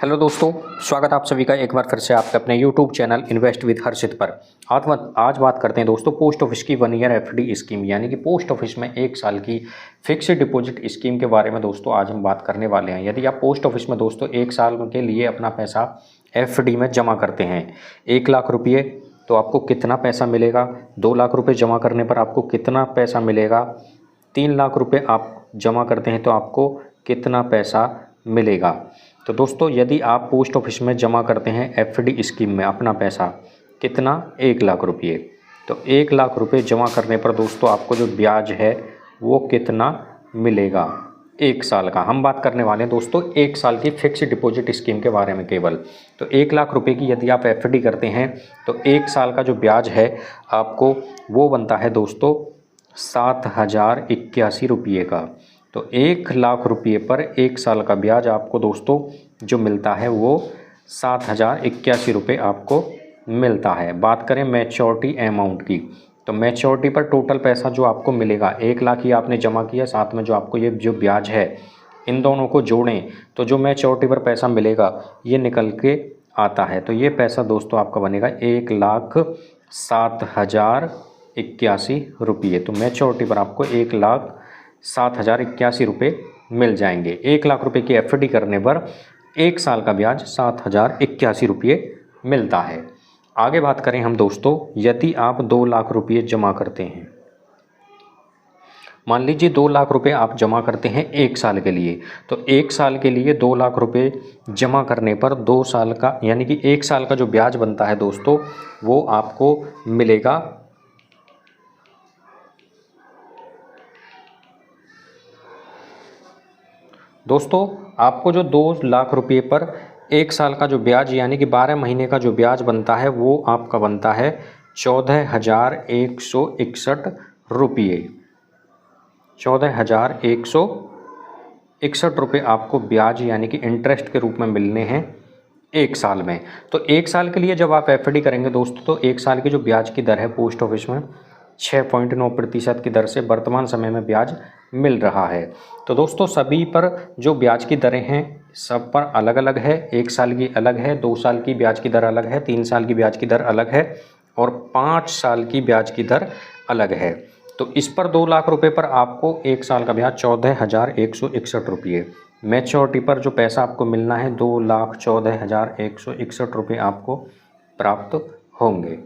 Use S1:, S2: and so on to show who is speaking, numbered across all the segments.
S1: Hello दोस्तों, स्वागत आप सभी का एक बार फिर से आपके अपने यूट्यूब चैनल इन्वेस्ट विद हर्षित पर। आज बात करते हैं दोस्तों पोस्ट ऑफिस की 1 ईयर एफडी स्कीम, यानी कि पोस्ट ऑफिस में 1 साल की फिक्स्ड डिपॉजिट स्कीम के बारे में दोस्तों आज हम बात करने वाले हैं। यदि आप पोस्ट ऑफिस में दोस्तों 1 साल के लिए अपना पैसा एफडी में जमा करते हैं 1 लाख रुपये, तो आपको कितना पैसा मिलेगा? 2 लाख रुपये जमा करने पर आपको कितना पैसा मिलेगा? 3 लाख रुपये आप जमा करते हैं तो आपको कितना पैसा मिलेगा? तो दोस्तों यदि आप पोस्ट ऑफिस में जमा करते हैं एफडी स्कीम में अपना पैसा कितना 1 लाख रुपये, तो 1 लाख रुपये जमा करने पर दोस्तों आपको जो ब्याज है वो कितना मिलेगा 1 साल का। हम बात करने वाले हैं दोस्तों 1 साल की फिक्स्ड डिपॉजिट स्कीम के बारे में केवल। तो 1 लाख रुपये की यदि आप एफडी करते हैं तो 1 साल का जो ब्याज है आपको वो बनता है दोस्तों 7,081 रुपये का। तो 1 लाख रुपये पर 1 साल का ब्याज आपको दोस्तों जो मिलता है वो 7,081 रुपये आपको मिलता है। बात करें मैच्योरिटी अमाउंट की, तो मैच्योरिटी पर टोटल पैसा जो आपको मिलेगा 1 लाख ही आपने जमा किया, साथ में जो आपको ये जो ब्याज है इन दोनों को जोड़ें तो जो मैच्योरिटी पर पैसा मिलेगा ये निकल के आता है। तो ये पैसा दोस्तों आपका बनेगा 1,07,081 रुपये। तो मैच्योरिटी पर आपको 1,07,081 रुपये मिल जाएंगे। 1 लाख रुपये की एफडी करने पर 1 साल का ब्याज 7,081 रुपये मिलता है। आगे बात करें हम दोस्तों, यदि आप 2 लाख रुपये जमा करते हैं, मान लीजिए 2 लाख रुपये आप जमा करते हैं 1 साल के लिए, तो 1 साल के लिए 2 लाख रुपये जमा करने पर 2 साल का यानी कि 1 साल का जो ब्याज बनता है दोस्तों वो आपको मिलेगा दोस्तों आपको जो 2 लाख रुपये पर 1 साल का जो ब्याज यानी कि 12 महीने का जो ब्याज बनता है वो आपका बनता है 14,161 रुपये। 14,161 रुपये आपको ब्याज यानी कि इंटरेस्ट के रूप में मिलने हैं 1 साल में। तो 1 साल के लिए जब आप एफडी करेंगे दोस्तों तो 1 साल की जो ब्याज की दर है पोस्ट ऑफिस में 6.9% की दर से वर्तमान समय में ब्याज मिल रहा है। तो दोस्तों सभी पर जो ब्याज की दरें हैं सब पर अलग अलग है। 1 साल की अलग है, 2 साल की ब्याज की दर अलग है, 3 साल की ब्याज की दर अलग है और 5 साल की ब्याज की दर अलग है। तो इस पर 2 लाख रुपये पर आपको 1 साल का ब्याज 14,161 रुपये। मैच्योरिटी पर जो पैसा आपको मिलना है 2,14,161 रुपये आपको प्राप्त होंगे।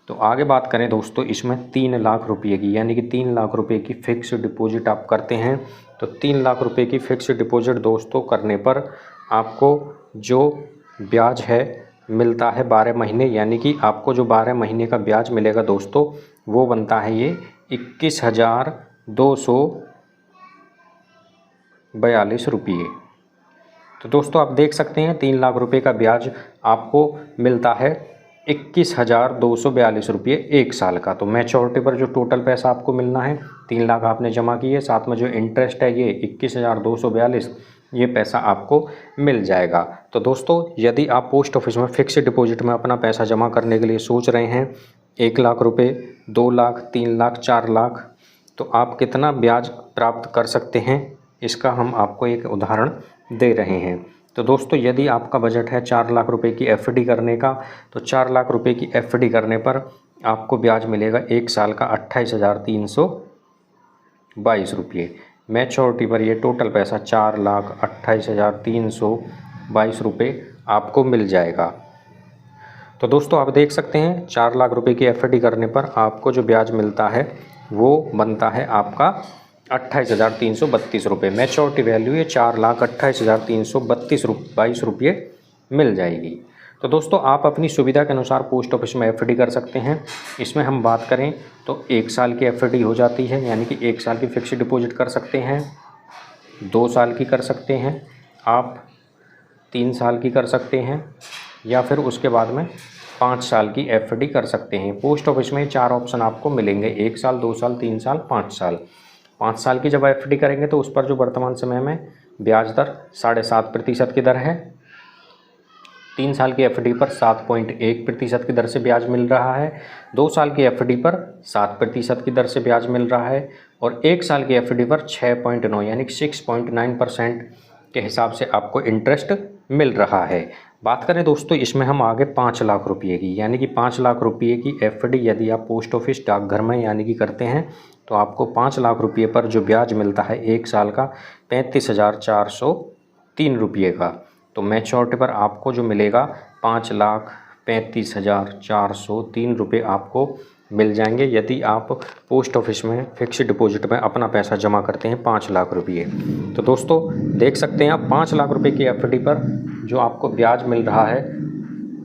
S1: तो आगे बात करें दोस्तों इसमें 3 लाख रुपये की, यानी कि 3 लाख रुपये की फ़िक्स डिपॉजिट आप करते हैं तो 3 लाख रुपये की फ़िक्स डिपॉजिट दोस्तों करने पर आपको जो ब्याज है मिलता है 12 महीने, यानी कि आपको जो 12 महीने का ब्याज मिलेगा दोस्तों वो बनता है ये 21,242 रुपये। तो दोस्तों आप देख सकते हैं 3 लाख रुपये का ब्याज आपको मिलता है 21,242 रुपये 1 साल का। तो मैच्योरिटी पर जो टोटल पैसा आपको मिलना है 3 लाख आपने जमा किए, साथ में जो इंटरेस्ट है ये 21,242 ये पैसा आपको मिल जाएगा। तो दोस्तों यदि आप पोस्ट ऑफिस में फिक्स्ड डिपॉजिट में अपना पैसा जमा करने के लिए सोच रहे हैं 1 लाख रुपये, 2 लाख, 3 लाख, 4 लाख, तो आप कितना ब्याज प्राप्त कर सकते हैं इसका हम आपको एक उदाहरण दे रहे हैं। तो दोस्तों यदि आपका बजट है 4 लाख रुपए की एफडी करने का, तो 4 लाख रुपए की एफडी करने पर आपको ब्याज मिलेगा 1 साल का 28,322 रुपये। मैच्योरिटी पर ये टोटल पैसा 4,28,322 रुपये आपको मिल जाएगा। तो दोस्तों आप देख सकते हैं 4 लाख रुपए की एफडी करने पर आपको जो ब्याज मिलता है वो बनता है आपका 28,332 रुपये। मैच्योरिटी वैल्यू ये 4,28,332 रुपये मिल जाएगी। तो दोस्तों आप अपनी सुविधा के अनुसार पोस्ट ऑफिस में एफडी कर सकते हैं। इसमें हम बात करें तो 1 साल की एफडी हो जाती है, यानी कि 1 साल की फिक्स्ड डिपॉजिट कर सकते हैं, 2 साल की कर सकते हैं आप, 3 साल की कर सकते हैं या फिर उसके बाद में 5 साल की एफडी कर सकते हैं। पोस्ट ऑफिस में 4 ऑप्शन आपको मिलेंगे, 1 साल, 2 साल, 3 साल, 5 साल। 5 साल की जब एफडी करेंगे तो उस पर जो वर्तमान समय में ब्याज दर 7.5% की दर है। 3 साल की एफडी पर 7.1% की दर से ब्याज मिल रहा है। 2 साल की एफडी पर 7% की दर से ब्याज मिल रहा है और 1 साल की एफडी पर 6.9 यानी कि 6.9% के हिसाब से आपको इंटरेस्ट मिल रहा है। बात करें दोस्तों इसमें हम आगे 5 लाख रुपये की, यानी कि 5 लाख रुपये की एफडी यदि आप पोस्ट ऑफिस डाकघर में यानी कि करते हैं तो आपको 5 लाख रुपये पर जो ब्याज मिलता है 1 साल का 35,403 रुपये का। तो मैच्योरिटी पर आपको जो मिलेगा 5,35,403 रुपये आपको मिल जाएंगे यदि आप पोस्ट ऑफिस में फिक्स्ड डिपॉजिट में अपना पैसा जमा करते हैं 5 लाख रुपये। तो दोस्तों देख सकते हैं आप 5 लाख रुपये की एफडी पर जो आपको ब्याज मिल रहा है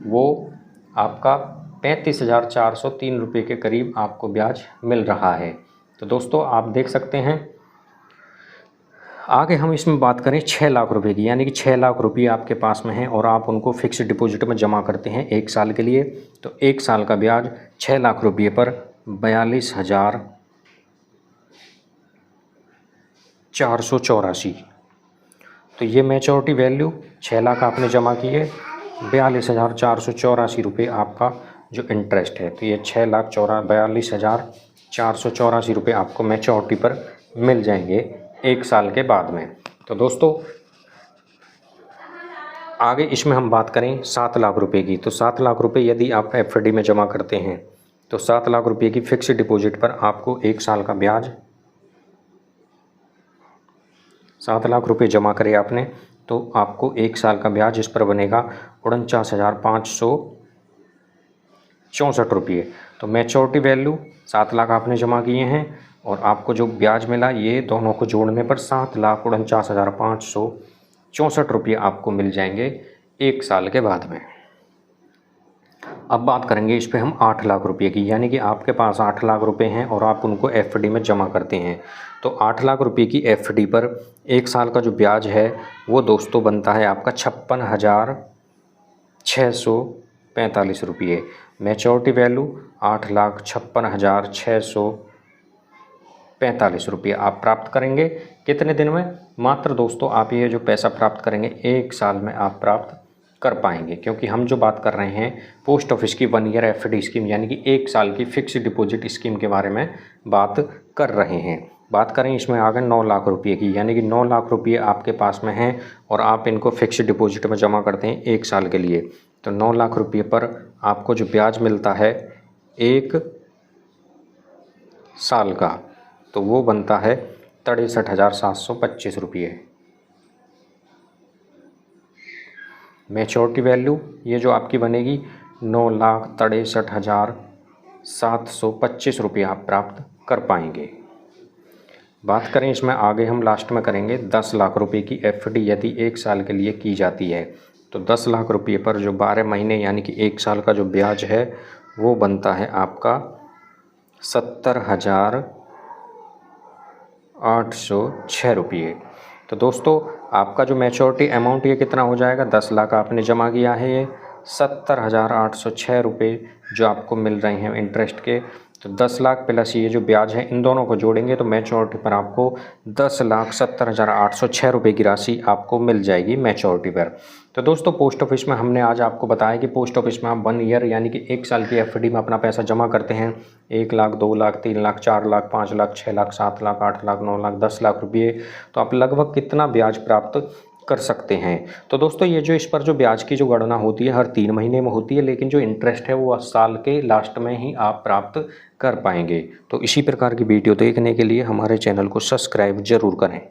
S1: वो आपका 35,403 रुपये के करीब आपको ब्याज मिल रहा है। तो दोस्तों आप देख सकते हैं। आगे हम इसमें बात करें 6 लाख रुपए की, यानी कि 6 लाख रुपये आपके पास में है और आप उनको फिक्स्ड डिपॉजिट में जमा करते हैं 1 साल के लिए। तो 1 साल का ब्याज 6 लाख रुपये पर 42,484। तो ये मैच्योरिटी वैल्यू 6 लाख आपने जमा किए, 42,484 रुपये आपका जो इंटरेस्ट है। तो ये 42,484 रुपये आपको मैच्योरिटी पर मिल जाएंगे 1 साल के बाद में। तो दोस्तों आगे इसमें हम बात करें 7 लाख रुपए की। तो 7 लाख रुपए यदि आप एफडी में जमा करते हैं तो 7 लाख रुपए की फिक्स्ड डिपॉजिट पर आपको 1 साल का ब्याज 7 लाख रुपए जमा करे आपने तो आपको 1 साल का ब्याज इस पर बनेगा 49,564 रुपये। तो मैच्योरिटी वैल्यू 7 लाख आपने जमा किए हैं और आपको जो ब्याज मिला ये दोनों को जोड़ने पर 7,49,564 रुपये आपको मिल जाएंगे 1 साल के बाद में। अब बात करेंगे इस पे हम 8 लाख रुपये की, यानी कि आपके पास 8 लाख रुपए हैं और आप उनको एफडी में जमा करते हैं। तो 8 लाख रुपये की एफडी पर 1 साल का जो ब्याज है वो दोस्तों बनता है आपका 56,645 रुपये। मैच्योरिटी वैल्यू 8,56,645 रुपये आप प्राप्त करेंगे कितने दिन में? मात्र दोस्तों आप ये जो पैसा प्राप्त करेंगे 1 साल में आप प्राप्त कर पाएंगे, क्योंकि हम जो बात कर रहे हैं पोस्ट ऑफिस की 1 ईयर एफडी स्कीम यानी कि 1 साल की फिक्स्ड डिपॉजिट स्कीम के बारे में बात कर रहे हैं। बात करें इसमें आगे 9 लाख रुपये की, यानी कि 9 लाख रुपये आपके पास में हैं और आप इनको फिक्स्ड डिपॉजिट में जमा करते हैं 1 साल के लिए। तो 9 लाख रुपये पर आपको जो ब्याज मिलता है 1 साल का तो वो बनता है 63,725 रुपये। मैच्योरिटी वैल्यू ये जो आपकी बनेगी 9,63,725 रुपये आप प्राप्त कर पाएंगे। बात करें इसमें आगे हम लास्ट में करेंगे 10 लाख रुपये की एफडी यदि 1 साल के लिए की जाती है तो 10 लाख रुपये पर जो 12 महीने यानी कि 1 साल का जो ब्याज है वो बनता है आपका 70,806 रुपये। तो दोस्तों आपका जो मैच्योरिटी अमाउंट ये कितना हो जाएगा? 10 लाख आपने जमा किया है, ये 70,806 रुपये जो आपको मिल रहे हैं इंटरेस्ट के। तो 10 लाख प्लस ये जो ब्याज है इन दोनों को जोड़ेंगे तो मैच्योरिटी पर आपको 10,70,806 रुपये की राशि आपको मिल जाएगी मैच्योरिटी पर। तो दोस्तों पोस्ट ऑफिस में हमने आज आपको बताया कि पोस्ट ऑफिस में आप 1 ईयर यानी कि 1 साल की एफडी में अपना पैसा जमा करते हैं 1 लाख, 2 लाख, 3 लाख, 4 लाख, 5 लाख, 6 लाख, 7 लाख, 8 लाख, 9 लाख, 10 लाख रुपये। तो आप लगभग कितना ब्याज प्राप्त कर सकते हैं? तो दोस्तों ये जो इस पर जो ब्याज की जो गणना होती है हर 3 महीने में होती है, लेकिन जो इंटरेस्ट है वो साल के लास्ट में ही आप प्राप्त कर पाएंगे। तो इसी प्रकार की वीडियो देखने के लिए हमारे चैनल को सब्सक्राइब जरूर करें।